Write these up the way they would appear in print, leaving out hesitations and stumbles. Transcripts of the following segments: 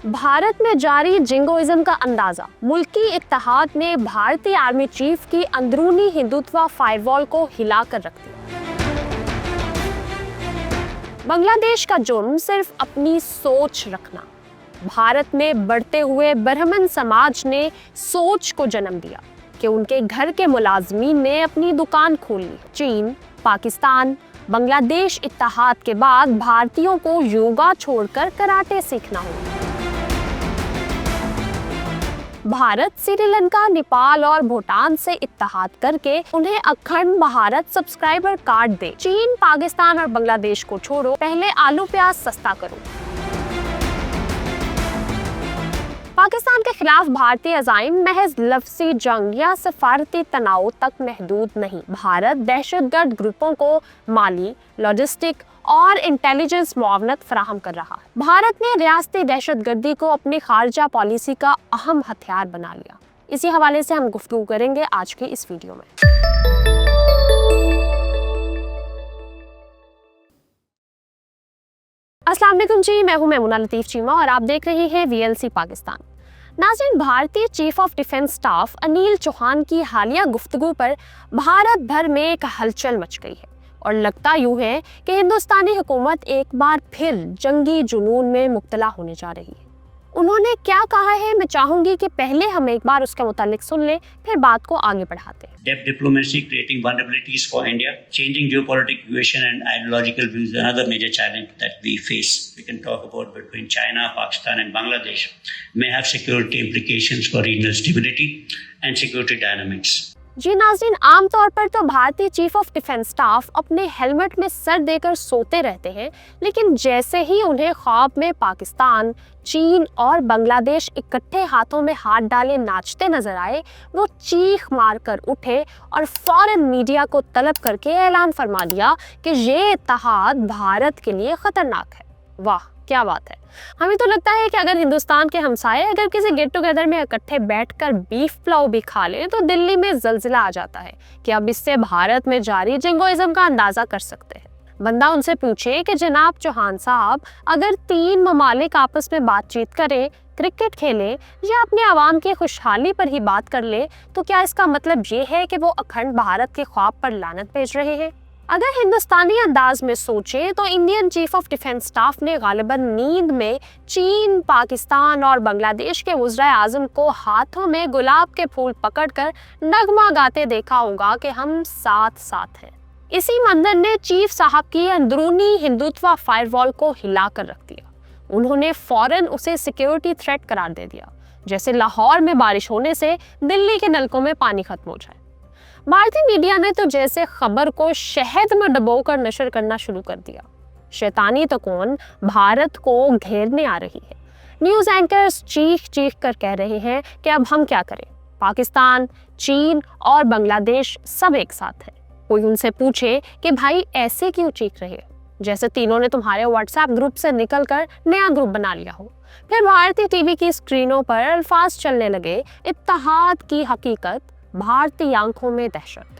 भारत में जारी जिंगोइज्म का अंदाजा, मुल्की इत्तेहाद ने भारतीय आर्मी चीफ की अंदरूनी हिंदुत्व फायरवॉल को हिलाकर रख दिया। बांग्लादेश का जुर्म सिर्फ अपनी सोच रखना। भारत में बढ़ते हुए ब्राह्मण समाज ने सोच को जन्म दिया कि उनके घर के मुलाजमीन ने अपनी दुकान खोल ली। चीन, पाकिस्तान, बांग्लादेश इत्तेहाद के बाद भारतीयों को योगा छोड़कर कराटे सीखना होगा। भारत श्रीलंका, नेपाल और भूटान से इत्तेहाद करके उन्हें अखंड भारत सब्सक्राइबर कार्ड दे। चीन, पाकिस्तान और बांग्लादेश को छोड़ो, पहले आलू प्याज सस्ता करो। पाकिस्तान के खिलाफ भारतीय अज़ाइम महज लफ्ज़ी जंग या सफारती तनाव तक महदूद नहीं। भारत दहशतगर्द ग्रुपों को माली, लॉजिस्टिक और इंटेलिजेंस मुआवनत फराहम कर रहा है। भारत ने रियासती दहशतगर्दी को अपनी खारजा पॉलिसी का अहम हथियार बना लिया। इसी हवाले से हम गुफ्तगू करेंगे आज की इस वीडियो में। अस्सलाम वालेकुम जी, मैं हूं मैमुना लतीफ चीमा और आप देख रहे हैं VLC पाकिस्तान। नाज़रीन, भारतीय chief of defence staff Anil Chauhan की हालिया गुफ्तगू पर भारत भर में एक हलचल मच गई है और लगता यूं है कि हिंदुस्तानी हुकूमत एक बार फिर जंगी जुनून में मुब्तला होने जा रही है। उन्होंने क्या कहा है, मैं चाहूंगी कि पहले हम एक बार उसके मुतालिक सुन लें, फिर बात को आगे बढ़ाते हैं। Depth diplomacy creating vulnerabilities for India, changing geopolitical equation and ideological views, another major challenge that we face. We can talk about between China, Pakistan and Bangladesh may have security implications for regional stability and security dynamics. जी नाज़रीन, आमतौर पर तो भारतीय chief of defence staff अपने helmet में sir देकर सोते रहते हैं, लेकिन जैसे ही उन्हें ख्वाब में पाकिस्तान, चीन और बांग्लादेश इकट्ठे हाथों में हाथ डाले नाचते नजर आए, वो चीख मारकर उठे और फौरन मीडिया को तलब करके ऐलान फरमा दिया कि ये इत्तेहाद भारत के लिए खतरनाक है। वाह, क्या बात है। हमें तो लगता है कि अगर हिंदुस्तान के हमसाए अगर किसी गेट टुगेदर में इकट्ठे बैठकर बीफ पुलाव भी खा ले तो दिल्ली में जलजिला आ जाता है कि अब इससे भारत में जारी जिंगोइज्म का अंदाजा कर सकते हैं। बंदा उनसे पूछे कि जनाब चौहान साहब, अगर तीन ममालिक आपस में बातचीत करें, क्रिकेट खेलें या अपने आवाम की खुशहाली पर ही बात कर ले, तो क्या इसका मतलब ये है कि वो अखंड भारत के ख्वाब पर लानत भेज रहे हैं? अगर हिंदुस्तानी अंदाज में सोचें तो Indian chief of defence staff ने गालिबन नींद में चीन, पाकिस्तान और बांग्लादेश के वज़ीर आज़म को हाथों में गुलाब के फूल पकड़कर नगमा गाते देखा होगा कि हम साथ साथ हैं। इसी मंजर ने चीफ साहब की अंदरूनी हिंदुत्व फायरवॉल को हिलाकर रख दिया। उन्होंने फौरन उसे सिक्योरिटी थ्रेट करार दे दिया, जैसे लाहौर में बारिश होने से दिल्ली के नलकों में पानी खत्म हो जाए। भारतीय मीडिया ने तो जैसे खबर को शहद में डुबोकर नशर करना शुरू कर दिया। शैतानी तो कौन भारत को घेरने आ रही है। न्यूज़ एंकर्स चीख चीख कर कह रहे हैं कि अब हम क्या करें, पाकिस्तान, चीन और बांग्लादेश सब एक साथ है। कोई उनसे पूछे कि भाई ऐसे क्यों चीख रहे, जैसे तीनों ने तुम्हारे व्हाट्सएप ग्रुप से निकलकर नया ग्रुप बना लिया हो। फिर भारतीय टीवी की स्क्रीनों पर अल्फाज चलने लगे, इत्तेहाद की हकीकत, भारतीय आंखों में दहशत।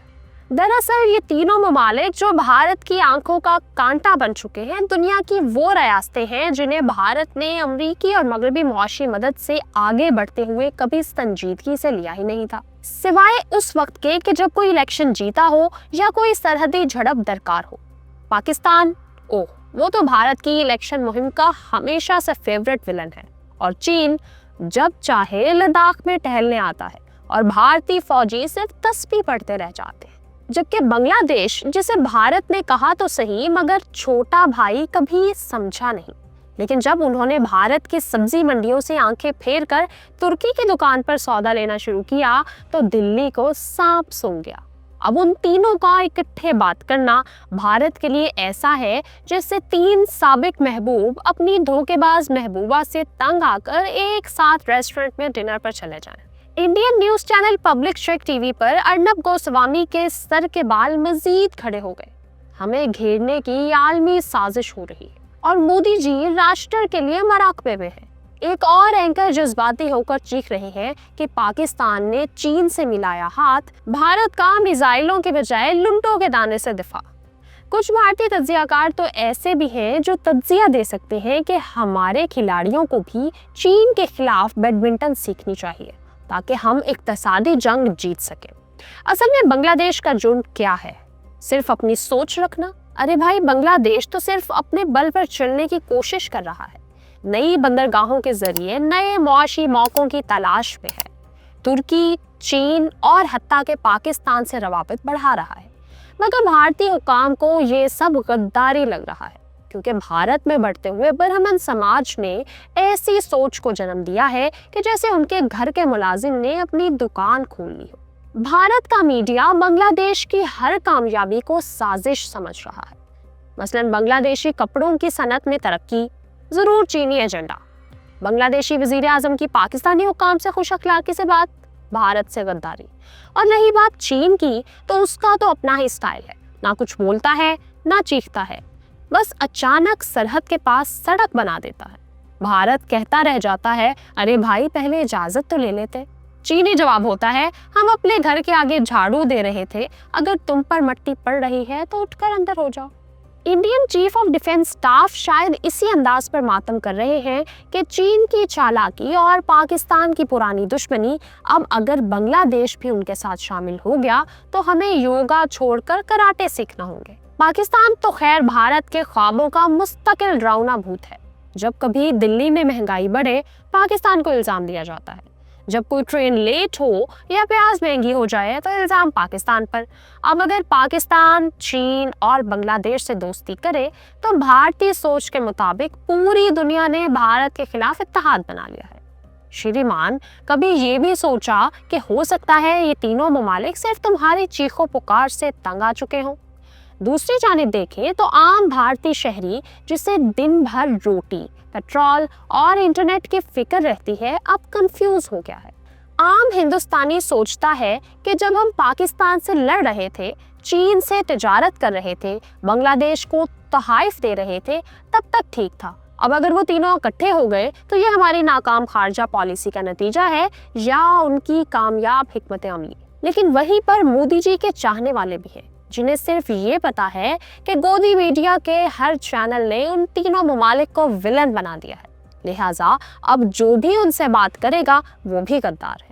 दरअसल ये तीनों ममालिक जो भारत की आंखों का कांटा बन चुके हैं, दुनिया की वो रियासतें हैं जिन्हें भारत ने अमरीकी और मगरबी मुआशी मदद से आगे बढ़ते हुए कभी संजीदगी से लिया ही नहीं था, सिवाय उस वक्त के कि जब कोई इलेक्शन जीता हो या कोई सरहदी झड़प दरकार हो। पाकिस्तान, ओह, वो तो भारत की इलेक्शन मुहिम का हमेशा से फेवरेट विलन है। और चीन जब चाहे लद्दाख में टहलने आता है और भारतीय फौजी सिर्फ तस्बीह पढ़ते रह जाते हैं। जबकि बांग्लादेश, जिसे भारत ने कहा तो सही मगर छोटा भाई कभी समझा नहीं, लेकिन जब उन्होंने भारत की सब्जी मंडियों से आंखें फेर कर तुर्की की दुकान पर सौदा लेना शुरू किया तो दिल्ली को सांप सूंघ गया। अब उन तीनों का इकट्ठे बात करना भारत के लिए ऐसा है जैसे तीन साबिक महबूब अपनी धोखेबाज महबूबा से तंग आकर एक साथ रेस्टोरेंट में डिनर पर चले जाएं। Indian news channel public strike TV पर अर्नब गोस्वामी के सर के बाल मजीद खड़े हो गए। हमें घेरने की आलमी साजिश हो रही है और मोदी जी राष्ट्र के लिए मराकबे में हैं। एक और एंकर जज्बाती होकर चीख रहे हैं कि पाकिस्तान ने चीन से मिलाया हाथ, भारत का मिसाइलों के बजाय लुंटों के दाने से दिफा। कुछ भारतीय तज्जियाकार तो ऐसे भी हैं जो तज्जिया दे सकते हैं कि हमारे खिलाड़ियों को भी चीन के खिलाफ बैडमिंटन सीखनी चाहिए ताकि हम इक्तसादी जंग जीत सकें। असल में बांग्लादेश का जुर्म क्या है? सिर्फ अपनी सोच रखना? अरे भाई, बांग्लादेश तो सिर्फ अपने बल पर चलने की कोशिश कर रहा है। नई बंदरगाहों के जरिए नए मुआशी मौकों की तलाश में है। तुर्की, चीन और हत्ता के पाकिस्तान से रवाबित बढ़ा रहा है। मगर भारतीय हुकाम को ये सब गद्दारी लग रहा है, क्योंकि भारत में बढ़ते हुए ब्राह्मण समाज ने ऐसी सोच को जन्म दिया है कि जैसे उनके घर के मुलाजिम ने अपनी दुकान खोल ली हो। भारत का मीडिया बांग्लादेश की हर कामयाबी को साजिश समझ रहा है। मसलन बांग्लादेशी कपड़ों की सनत में तरक्की, जरूर चीनी एजेंडा। बांग्लादेशी वजीर आजम की पाकिस्तानी हुकाम से खुश अखलाकी से बात, भारत से गद्दारी। और रही बात चीन की, तो उसका तो अपना ही स्टाइल है, ना कुछ बोलता है ना चीखता है, बस अचानक सरहद के पास सड़क बना देता है। भारत कहता रह जाता है, अरे भाई पहले इजाजत तो ले लेते। चीनी जवाब होता है, हम अपने घर के आगे झाड़ू दे रहे थे, अगर तुम पर मट्टी पड़ रही है तो उठकर अंदर हो जाओ। Indian chief of defence staff शायद इसी अंदाज पर मातम कर रहे हैं कि चीन की चालाकी और पाकिस्तान की पुरानी दुश्मनी, अब अगर बांग्लादेश भी उनके साथ शामिल हो गया तो हमें योगा छोड़कर कराटे सीखना होंगे। पाकिस्तान तो खैर भारत के ख्वाबों का मुस्तकिल रौना भूत है। जब कभी दिल्ली में महंगाई बढ़े, पाकिस्तान को इल्जाम दिया जाता है। जब कोई ट्रेन लेट हो या प्याज महंगी हो जाए तो इल्जाम पाकिस्तान पर। अब अगर पाकिस्तान, चीन और बांग्लादेश से दोस्ती करे तो भारतीय सोच के मुताबिक पूरी दुनिया ने भारत के खिलाफ इत्तेहाद बना लिया है। श्रीमान, कभी ये भी सोचा कि हो सकता है ये तीनों ममालिक सिर्फ तुम्हारी चीखों पुकार से तंग आ चुके हों? दूसरी जानिब देखें तो आम भारतीय शहरी जिसे दिन भर रोटी, पेट्रोल और इंटरनेट की फिक्र रहती है, अब कंफ्यूज हो गया है। आम हिंदुस्तानी सोचता है कि जब हम पाकिस्तान से लड़ रहे थे, चीन से तिजारत कर रहे थे, बांग्लादेश को तोहफे दे रहे थे, तब तक ठीक था। अब अगर वो तीनों इकट्ठे हो गए तो ये हमारी नाकाम खारजा पॉलिसी का नतीजा है या उनकी कामयाब हिकमत अमली। लेकिन वहीं पर मोदी जी के चाहने वाले भी हैं, जिन्हें सिर्फ ये पता है कि गोदी मीडिया के हर चैनल ने उन तीनों ममालिक को विलन बना दिया है, लिहाजा अब जो भी उनसे बात करेगा वो भी गद्दार है।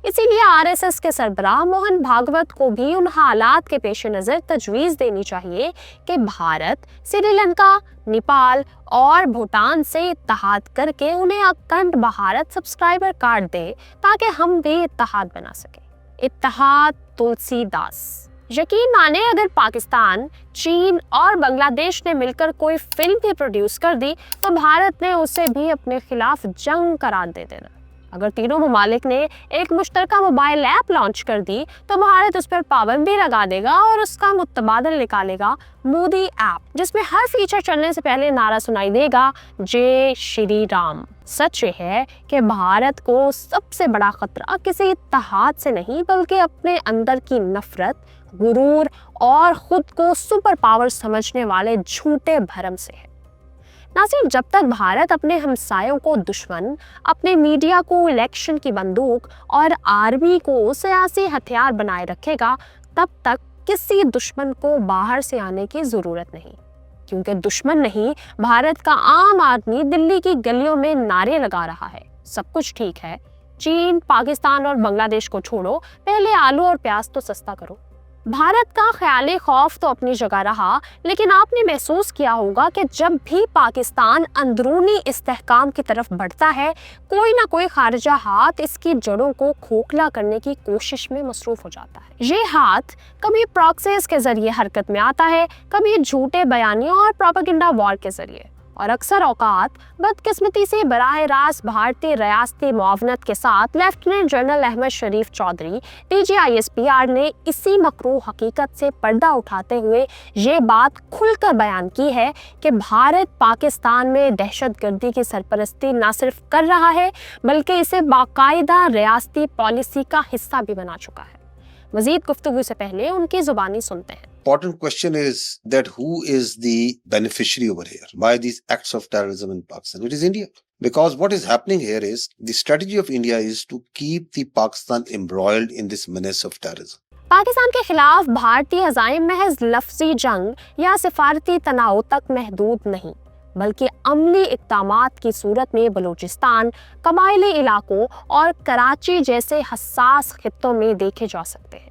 इसीलिए आरएसएस के सरबराह मोहन भागवत को भी उन हालात के पेश नज़र तजवीज़ देनी चाहिए कि भारत श्रीलंका, नेपाल और भूटान से इत्तेहाद करके उन्हें अखंड भारत सब्सक्राइबर कार्ड दे ताकि हम भी इत्तेहाद बना सकें। इत्तेहाद तुलसीदास। यकीन माने, अगर पाकिस्तान, चीन और बांग्लादेश ने मिलकर कोई फिल्म भी प्रोड्यूस कर दी तो भारत ने उसे भी अपने खिलाफ जंग करार दे देना। अगर तीनों ममालिक ने एक मुश्तरका मोबाइल ऐप लॉन्च कर दी तो भारत उस पर पाबंदी लगा देगा और उसका मुतबादल निकालेगा, मोदी ऐप, जिसमें हर फीचर चलने से पहले नारा सुनाई देगा, जय श्री राम। सच ये है कि भारत को सबसे बड़ा खतरा किसी इत्तेहाद से नहीं, बल्कि अपने अंदर की नफरत, गुरूर और खुद को सुपर पावर समझने वाले झूठे भरम से है। नाज़रीन, जब तक भारत अपने हमसायों को दुश्मन, अपने मीडिया को इलेक्शन की बंदूक और आर्मी को सियासी हथियार बनाए रखेगा, तब तक किसी दुश्मन को बाहर से आने की जरूरत नहीं, क्योंकि दुश्मन नहीं, भारत का आम आदमी दिल्ली की गलियों में नारे लगा रहा है, सब कुछ ठीक है, चीन, पाकिस्तान और बांग्लादेश को छोड़ो, पहले आलू और प्याज तो सस्ता करो। भारत का ख्याली खौफ तो अपनी जगह रहा, लेकिन आपने महसूस किया होगा कि जब भी पाकिस्तान अंदरूनी इस्तेहकाम की तरफ बढ़ता है, कोई ना कोई खारिजा हाथ इसकी जड़ों को खोखला करने की कोशिश में मसरूफ हो जाता है। ये हाथ कभी प्रॉक्सीज के जरिए हरकत में आता है, कभी झूठे बयानियों और प्रोपेगेंडा वॉर के जरिए, और अक्सर औकात बदकिस्मती से बराह रास्त भारतीय रियासती मुआवनत के साथ लेफ्टिनेंट जनरल अहमद शरीफ चौधरी DGISPR ने इसी मकरूह हकीकत से पर्दा उठाते हुए ये बात खुलकर बयान की है कि भारत पाकिस्तान में दहशतगर्दी की सरपरस्ती न सिर्फ कर रहा है, बल्कि इसे बाकायदा रियासती पॉलिसी का हिस्सा भी बना चुका है। मजीद गुफ्तगू से पहले उनकी जुबानी सुनते हैं। Important question is that who is the beneficiary over here by these acts of terrorism in Pakistan? It is India. Because what is happening here is the strategy of India is to keep the Pakistan embroiled in this menace of terrorism. Pakistan کے خلاف بھارتی عزائم محض لفظی جنگ یا سفارتی تناؤ تک محدود نہیں، بلکہ عملی اقدامات کی صورت میں بلوچستان، قبائلی علاقوں اور کراچی جیسے حساس خطوں میں دیکھے جا سکتے ہیں۔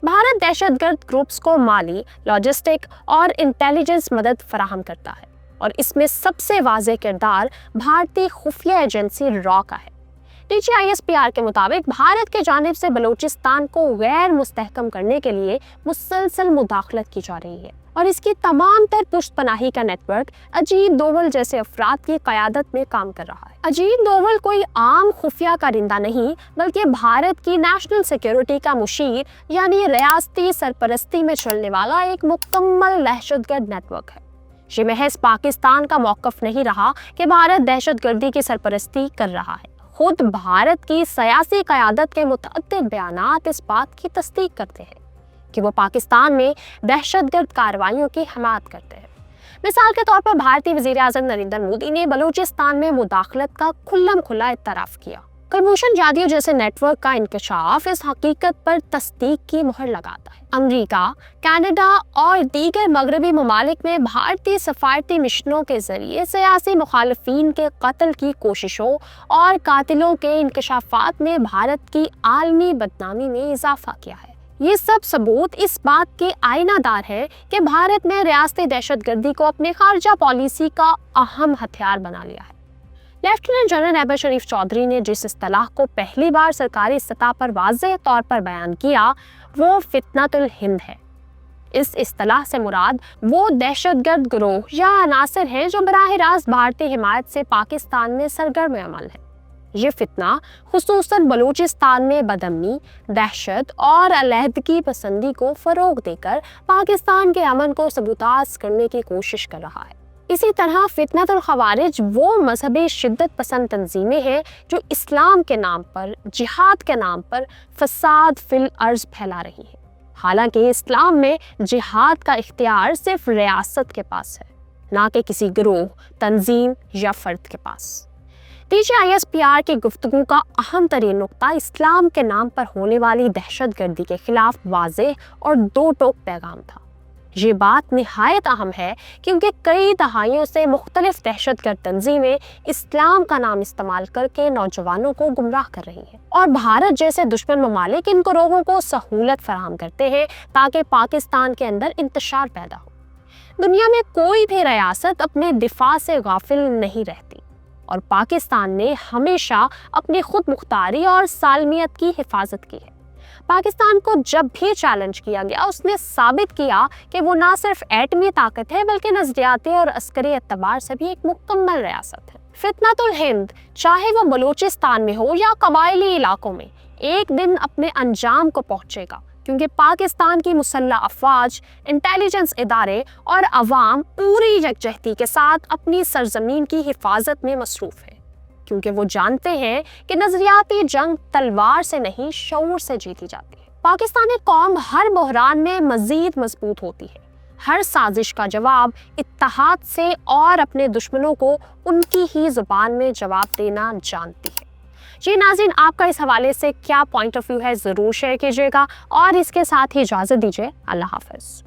بھارت دہشت گرد گروپس کو مالی، لاجسٹک اور انٹیلیجنس مدد فراہم کرتا ہے، اور اس میں سب سے واضح کردار بھارتی خفیہ ایجنسی را کا ہے۔ DGISPR کے مطابق بھارت کی جانب سے بلوچستان کو غیر مستحکم کرنے کے لیے مسلسل مداخلت کی جا رہی ہے، اور اس کی تمام تر پشت پناہی کا نیٹ ورک اجیت دوول جیسے افراد کی قیادت میں کام کر رہا ہے۔ اجیت دوول کوئی عام خفیہ کارندہ نہیں، بلکہ بھارت کی نیشنل سیکیورٹی کا مشیر، یعنی ریاستی سرپرستی میں چلنے والا ایک مکمل دہشت گرد نیٹ ورک ہے۔ یہ محض پاکستان کا موقف نہیں رہا کہ بھارت دہشت گردی کی سرپرستی کر رہا ہے، خود بھارت کی سیاسی قیادت کے متعدد بیانات اس بات کی تصدیق کرتے ہیں کہ وہ پاکستان میں دہشت گرد کارروائیوں کی حمایت کرتے ہیں۔ مثال کے طور پر بھارتی وزیر اعظم نریندر مودی نے بلوچستان میں مداخلت کا کھلم کھلا اعتراف کیا۔ کلبھوشن جادیو جیسے نیٹ ورک کا انکشاف اس حقیقت پر تصدیق کی مہر لگاتا ہے۔ امریکہ، کینیڈا اور دیگر مغربی ممالک میں بھارتی سفارتی مشنوں کے ذریعے سیاسی مخالفین کے قتل کی کوششوں اور قاتلوں کے انکشافات میں بھارت کی عالمی بدنامی میں اضافہ کیا ہے۔ یہ سب ثبوت اس بات کے آئینہ دار ہے کہ بھارت نے ریاستی دہشت گردی کو اپنے خارجہ پالیسی کا اہم ہتھیار بنا لیا ہے۔ لیفٹیننٹ جنرل احمد شریف چودھری نے جس اصطلاح کو پہلی بار سرکاری سطح پر واضح طور پر بیان کیا وہ فتنۃ الہند ہے۔ اس اصطلاح سے مراد وہ دہشت گرد گروہ یا عناصر ہیں جو براہ راست بھارتی حمایت سے پاکستان میں سرگرم عمل ہیں۔ یہ فتنہ خصوصاً بلوچستان میں بدامنی، دہشت اور علیحدگی پسندی کو فروغ دے کر پاکستان کے امن کو سبوتاژ کرنے کی کوشش کر رہا ہے۔ اسی طرح فتنۃ الخوارج وہ مذہبی شدت پسند تنظیمیں ہیں جو اسلام کے نام پر، جہاد کے نام پر فساد فی الارض پھیلا رہی ہیں، حالانکہ اسلام میں جہاد کا اختیار صرف ریاست کے پاس ہے، نہ کہ کسی گروہ، تنظیم یا فرد کے پاس۔ DGISPR کی گفتگو کا اہم ترین نقطہ اسلام کے نام پر ہونے والی دہشت گردی کے خلاف واضح اور دو ٹوک پیغام تھا۔ یہ بات نہایت اہم ہے کیونکہ کئی دہائیوں سے مختلف دہشت گرد تنظیمیں اسلام کا نام استعمال کر کے نوجوانوں کو گمراہ کر رہی ہیں، اور بھارت جیسے دشمن ممالک ان گروہوں کو سہولت فراہم کرتے ہیں تاکہ پاکستان کے اندر انتشار پیدا ہو۔ دنیا میں کوئی بھی ریاست اپنے دفاع سے غافل نہیں رہتی، اور پاکستان نے ہمیشہ اپنی خود مختاری اور سالمیت کی حفاظت کی ہے۔ پاکستان کو جب بھی چیلنج کیا گیا اس نے ثابت کیا کہ وہ نہ صرف ایٹمی طاقت ہے بلکہ نظریاتی اور عسکری اعتبار سے بھی ایک مکمل ریاست ہے۔ فتنۃ الہند چاہے وہ بلوچستان میں ہو یا قبائلی علاقوں میں ایک دن اپنے انجام کو پہنچے گا، کیونکہ پاکستان کی مسلح افواج، انٹیلیجنس ادارے اور عوام پوری یکجہتی کے ساتھ اپنی سرزمین کی حفاظت میں مصروف ہے، کیونکہ وہ جانتے ہیں کہ نظریاتی جنگ تلوار سے نہیں شعور سے جیتی جاتی ہے۔ پاکستانی قوم ہر بحران میں مزید مضبوط ہوتی ہے، ہر سازش کا جواب اتحاد سے اور اپنے دشمنوں کو ان کی ہی زبان میں جواب دینا جانتی ہے۔ جی ناظرین، آپ کا اس حوالے سے کیا پوائنٹ آف ویو ہے ضرور شیئر کیجیے گا، اور اس کے ساتھ ہی اجازت دیجیے۔ اللہ حافظ۔